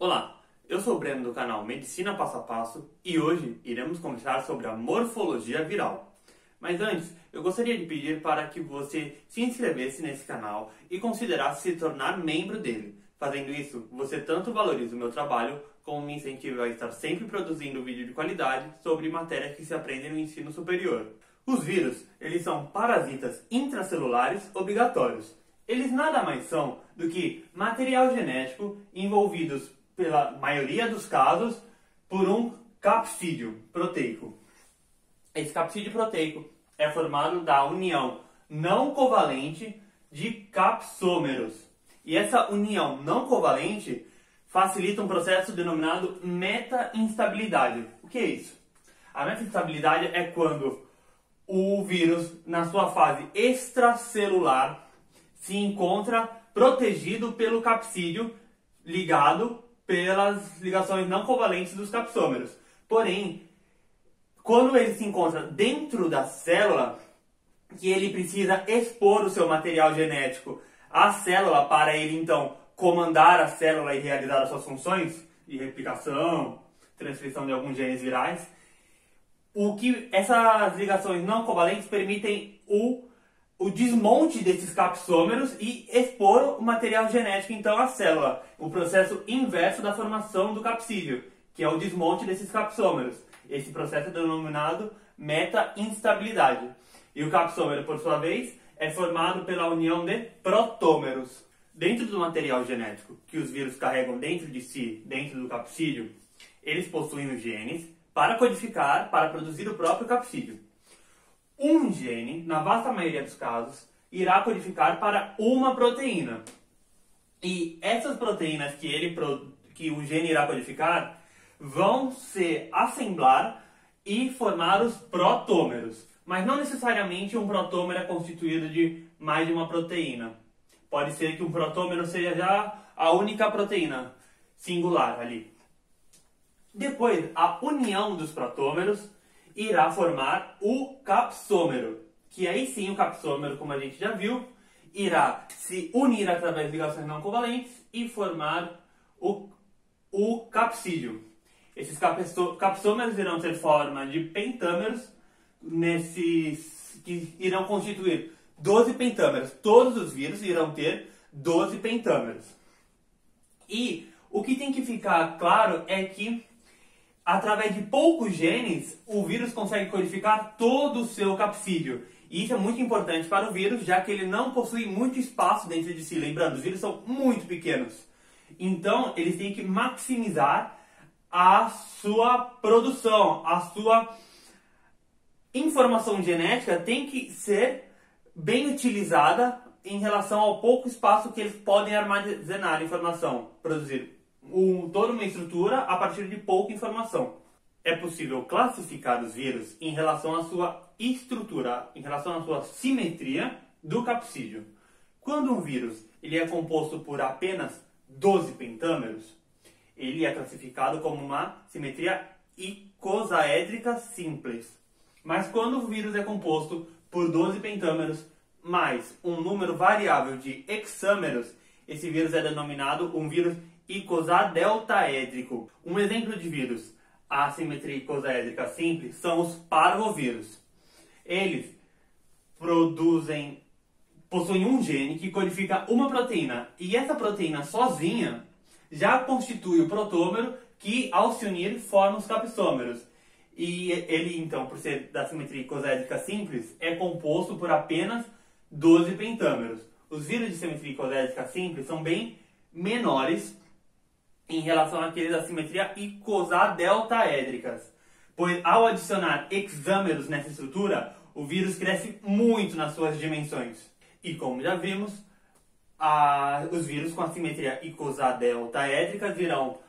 Olá, eu sou o Breno do canal Medicina Passo a Passo e hoje iremos conversar sobre a morfologia viral. Mas antes, eu gostaria de pedir para que você se inscrevesse nesse canal e considerasse se tornar membro dele. Fazendo isso, você tanto valoriza o meu trabalho como me incentiva a estar sempre produzindo vídeo de qualidade sobre matérias que se aprendem no ensino superior. Os vírus, eles são parasitas intracelulares obrigatórios. Eles nada mais são do que material genético envolvidos, pela maioria dos casos, por um capsídeo proteico. Esse capsídeo proteico é formado da união não covalente de capsômeros. E essa união não covalente facilita um processo denominado meta-instabilidade. O que é isso? A meta-instabilidade é quando o vírus, na sua fase extracelular, se encontra protegido pelo capsídeo ligado pelas ligações não covalentes dos capsômeros. Porém, quando ele se encontra dentro da célula, que ele precisa expor o seu material genético à célula para ele então comandar a célula e realizar as suas funções de replicação, transcrição de alguns genes virais, o que essas ligações não covalentes permitem o desmonte desses capsômeros e expor o material genético então à célula, o processo inverso da formação do capsídeo, que é o desmonte desses capsômeros. Esse processo é denominado meta-instabilidade. E o capsômero, por sua vez, é formado pela união de protômeros. Dentro do material genético que os vírus carregam dentro de si, dentro do capsídeo, eles possuem os genes para codificar, para produzir o próprio capsídeo. Um gene, na vasta maioria dos casos, irá codificar para uma proteína. E essas proteínas que o gene irá codificar vão se assemblar e formar os protômeros. Mas não necessariamente um protômero é constituído de mais de uma proteína. Pode ser que um protômero seja já a única proteína singular ali. Depois, a união dos protômeros irá formar o capsômero, que aí sim o capsômero, como a gente já viu, irá se unir através de ligações não covalentes e formar o capsídeo. Esses capsômeros irão ter forma de pentâmeros, que irão constituir 12 pentâmeros. Todos os vírus irão ter 12 pentâmeros. E o que tem que ficar claro é que, através de poucos genes, o vírus consegue codificar todo o seu capsídeo. E isso é muito importante para o vírus, já que ele não possui muito espaço dentro de si. Lembrando, os vírus são muito pequenos. Então, eles têm que maximizar a sua produção, a sua informação genética tem que ser bem utilizada em relação ao pouco espaço que eles podem armazenar a informação, produzir toda uma estrutura a partir de pouca informação. É possível classificar os vírus em relação à sua estrutura, em relação à sua simetria do capsídeo. Quando um vírus ele é composto por apenas 12 pentâmeros, ele é classificado como uma simetria icosaédrica simples. Mas quando o vírus é composto por 12 pentâmeros mais um número variável de hexâmeros, esse vírus é denominado um vírus icosadeltaédrico. Um exemplo de vírus à simetria icosaédrica simples são os parvovírus. Eles possuem um gene que codifica uma proteína, e essa proteína sozinha já constitui o protômero que, ao se unir, forma os capsômeros. E ele, então, por ser da simetria icosaédrica simples, é composto por apenas 12 pentâmeros. Os vírus de simetria icosaédrica simples são bem menores em relação àqueles da simetria icosadeltaédricas, pois ao adicionar hexâmeros nessa estrutura, o vírus cresce muito nas suas dimensões. E como já vimos, os vírus com a simetria icosadeltaédrica irão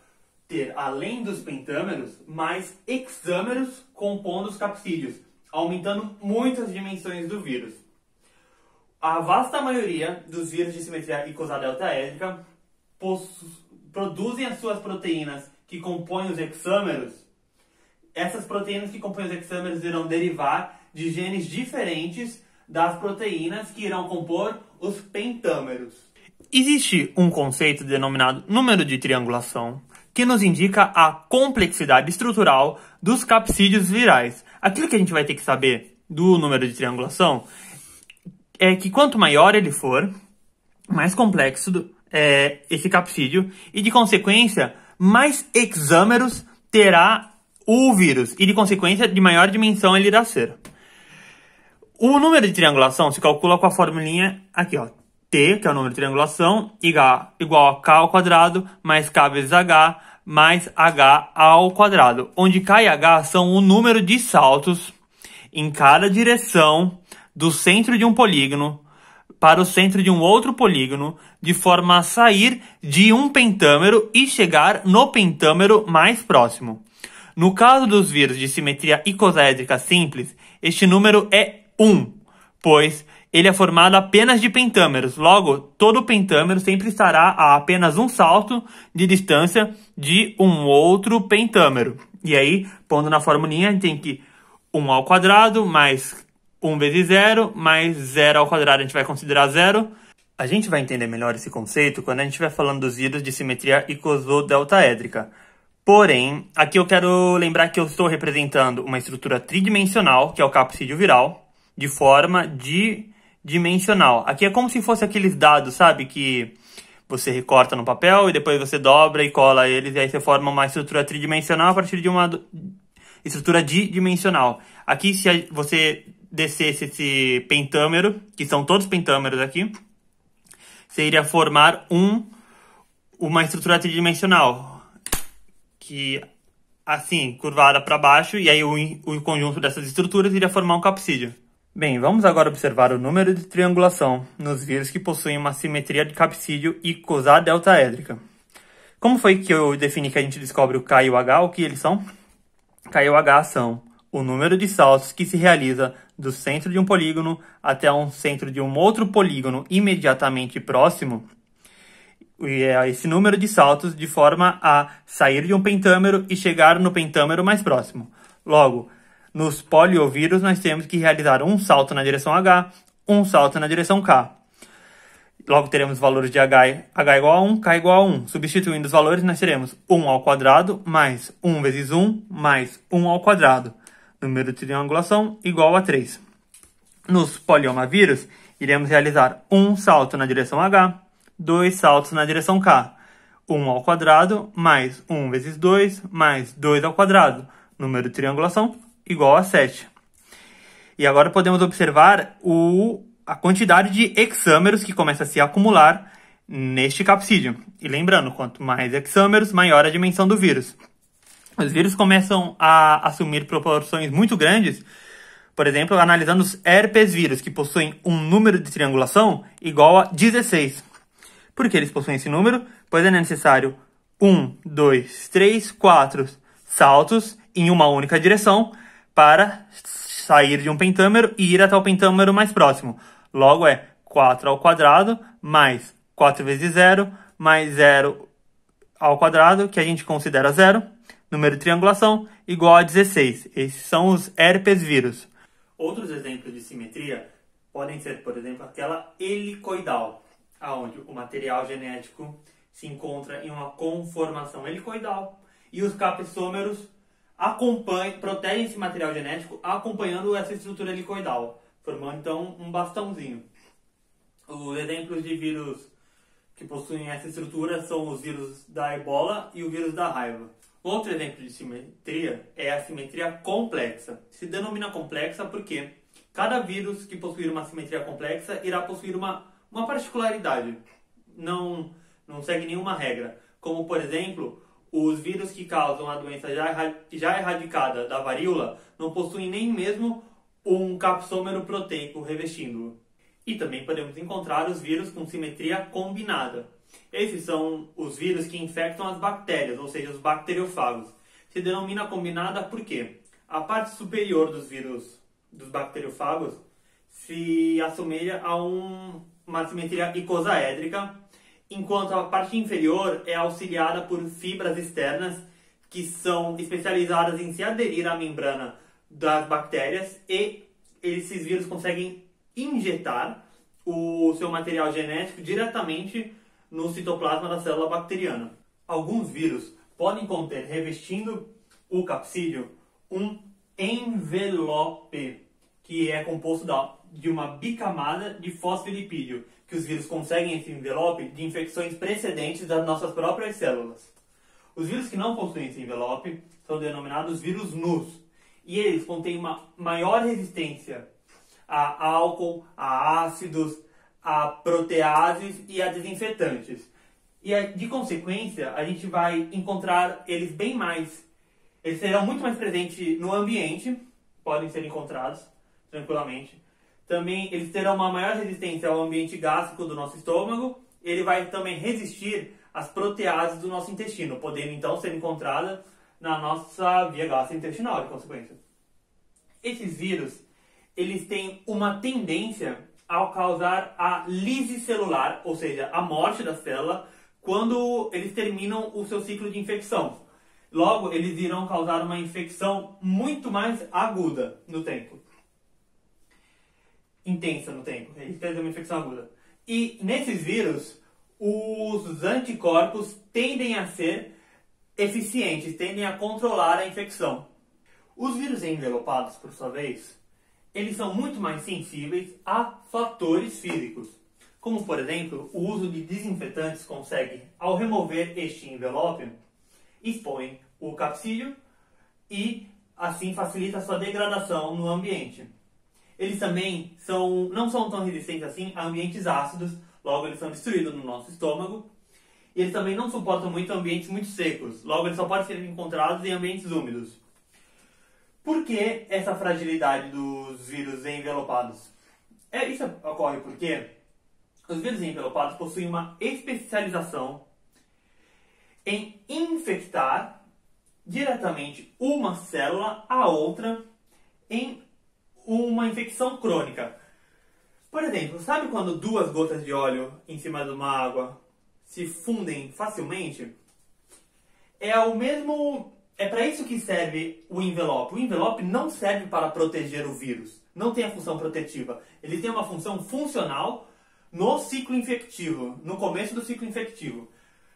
ter, além dos pentâmeros, mais hexâmeros compondo os capsídeos, aumentando muito as dimensões do vírus. A vasta maioria dos vírus de simetria icosadeltaédrica produzem as suas proteínas que compõem os hexâmeros. Essas proteínas que compõem os hexâmeros irão derivar de genes diferentes das proteínas que irão compor os pentâmeros. Existe um conceito denominado número de triangulação, que nos indica a complexidade estrutural dos capsídeos virais. Aquilo que a gente vai ter que saber do número de triangulação é que quanto maior ele for, mais complexo é esse capsídeo e, de consequência, mais hexâmeros terá o vírus e, de consequência, de maior dimensão ele irá ser. O número de triangulação se calcula com a formulinha aqui, ó. T, que é o número de triangulação, igual a K ao quadrado, mais K vezes H, mais H ao quadrado. Onde K e H são o número de saltos em cada direção do centro de um polígono para o centro de um outro polígono, de forma a sair de um pentâmero e chegar no pentâmero mais próximo. No caso dos vírus de simetria icosaédrica simples, este número é 1, pois ele é formado apenas de pentâmeros. Logo, todo pentâmero sempre estará a apenas um salto de distância de um outro pentâmero. E aí, pondo na formulinha, a gente tem que 1 ao quadrado mais 1 vezes 0, mais 0 ao quadrado a gente vai considerar 0. A gente vai entender melhor esse conceito quando a gente estiver falando dos vírus de simetria icosodeltaédrica. Porém, aqui eu quero lembrar que eu estou representando uma estrutura tridimensional, que é o capsídeo viral, de forma dimensional. Aqui é como se fosse aqueles dados, sabe, que você recorta no papel e depois você dobra e cola eles, e aí você forma uma estrutura tridimensional a partir de uma estrutura dimensional. Aqui, se você descesse esse pentâmero, que são todos pentâmeros aqui, você iria formar uma estrutura tridimensional, que assim, curvada para baixo, e aí o conjunto dessas estruturas iria formar um capsídeo. Bem, vamos agora observar o número de triangulação nos vírus que possuem uma simetria de capsídeo icosadeltaédrica. Como foi que eu defini que a gente descobre o K e o H? O que eles são? K e o H são o número de saltos que se realiza do centro de um polígono até um centro de um outro polígono imediatamente próximo. E é esse número de saltos de forma a sair de um pentâmero e chegar no pentâmero mais próximo. Logo, nos poliovírus nós temos que realizar um salto na direção H, um salto na direção K. Logo teremos valores de H igual a 1, K igual a 1. Substituindo os valores, nós teremos 1 ao quadrado mais 1 vezes 1 mais 1 ao quadrado. Número de triangulação igual a 3. Nos poliomavírus, iremos realizar um salto na direção H, 2 saltos na direção K. 1 ao quadrado mais 1 vezes 2 mais 2 ao quadrado. Número de triangulação igual a 7. E agora podemos observar a quantidade de hexâmeros que começa a se acumular neste capsídeo. E lembrando, quanto mais hexâmeros, maior a dimensão do vírus. Os vírus começam a assumir proporções muito grandes, por exemplo, analisando os herpes vírus, que possuem um número de triangulação igual a 16. Por que eles possuem esse número? Pois é necessário 1, 2, 3, 4 saltos em uma única direção para sair de um pentâmero e ir até o pentâmero mais próximo. Logo é 4 ao quadrado mais 4 vezes 0 mais 0 ao quadrado, que a gente considera 0. Número de triangulação igual a 16. Esses são os herpes vírus. Outros exemplos de simetria podem ser, por exemplo, aquela helicoidal, onde o material genético se encontra em uma conformação helicoidal e os capsômeros protegem esse material genético acompanhando essa estrutura helicoidal, formando então um bastãozinho. Os exemplos de vírus que possuem essa estrutura são os vírus da ebola e o vírus da raiva. Outro exemplo de simetria é a simetria complexa. Se denomina complexa porque cada vírus que possuir uma simetria complexa irá possuir uma particularidade. Não segue nenhuma regra. Como, por exemplo, os vírus que causam a doença já erradicada da varíola não possuem nem mesmo um capsômero proteico revestindo-o. E também podemos encontrar os vírus com simetria combinada. Esses são os vírus que infectam as bactérias, ou seja, os bacteriofagos. Se denomina combinada porque a parte superior dos vírus dos bacteriofagos se assemelha a uma simetria icosaédrica, enquanto a parte inferior é auxiliada por fibras externas que são especializadas em se aderir à membrana das bactérias, e esses vírus conseguem injetar o seu material genético diretamente no citoplasma da célula bacteriana. Alguns vírus podem conter, revestindo o capsídeo, um envelope, que é composto de uma bicamada de fosfolipídio, que os vírus conseguem esse envelope de infecções precedentes das nossas próprias células. Os vírus que não possuem esse envelope são denominados vírus nus, e eles contêm uma maior resistência a álcool, a ácidos, a proteases e a desinfetantes. E de consequência, a gente vai encontrar eles bem mais. Eles serão muito mais presentes no ambiente, podem ser encontrados tranquilamente. Também eles terão uma maior resistência ao ambiente gástrico do nosso estômago. Ele vai também resistir às proteases do nosso intestino, podendo então ser encontrada na nossa via gastrointestinal, de consequência. Esses vírus, eles têm uma tendência ao causar a lise celular, ou seja, a morte da célula, quando eles terminam o seu ciclo de infecção. Logo, eles irão causar uma infecção muito mais aguda no tempo. Intensa no tempo. Eles têm uma infecção aguda. E nesses vírus, os anticorpos tendem a ser eficientes, tendem a controlar a infecção. Os vírus envelopados, por sua vez, eles são muito mais sensíveis a fatores físicos, como, por exemplo, o uso de desinfetantes consegue, ao remover este envelope, expõe o capsídeo e, assim, facilita a sua degradação no ambiente. Eles também não são tão resistentes assim a ambientes ácidos, logo eles são destruídos no nosso estômago. E eles também não suportam muito ambientes muito secos, logo eles só podem ser encontrados em ambientes úmidos. Por que essa fragilidade dos vírus envelopados? Isso ocorre porque os vírus envelopados possuem uma especialização em infectar diretamente uma célula a outra em uma infecção crônica. Por exemplo, sabe quando 2 gotas de óleo em cima de uma água se fundem facilmente? É para isso que serve o envelope. O envelope não serve para proteger o vírus. Não tem a função protetiva. Ele tem uma função funcional no ciclo infectivo, no começo do ciclo infectivo.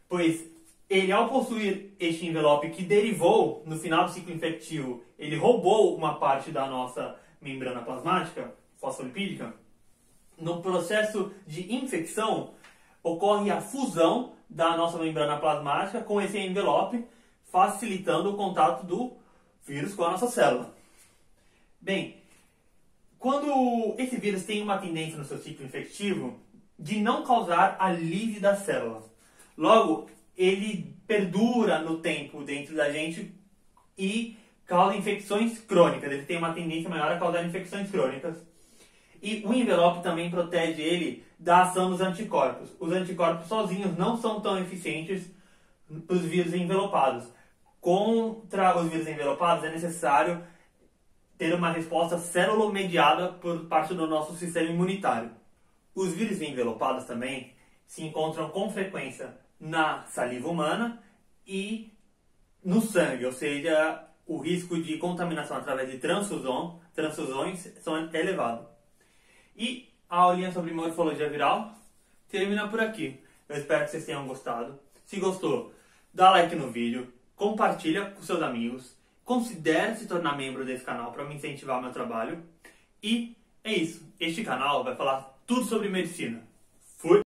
Pois ele, ao possuir este envelope que derivou no final do ciclo infectivo, ele roubou uma parte da nossa membrana plasmática, fosfolipídica. No processo de infecção, ocorre a fusão da nossa membrana plasmática com esse envelope, facilitando o contato do vírus com a nossa célula. Bem, quando esse vírus tem uma tendência no seu ciclo infectivo de não causar a lise da célula, logo, ele perdura no tempo dentro da gente e causa infecções crônicas. Ele tem uma tendência maior a causar infecções crônicas. E o envelope também protege ele da ação dos anticorpos. Os anticorpos sozinhos não são tão eficientes para os vírus envelopados. Contra os vírus envelopados é necessário ter uma resposta célula-mediada por parte do nosso sistema imunitário. Os vírus envelopados também se encontram com frequência na saliva humana e no sangue, ou seja, o risco de contaminação através de transfusões é elevado. E a aulinha sobre morfologia viral termina por aqui. Eu espero que vocês tenham gostado. Se gostou, dá like no vídeo, compartilha com seus amigos, considere se tornar membro desse canal para me incentivar ao meu trabalho. E é isso. Este canal vai falar tudo sobre medicina.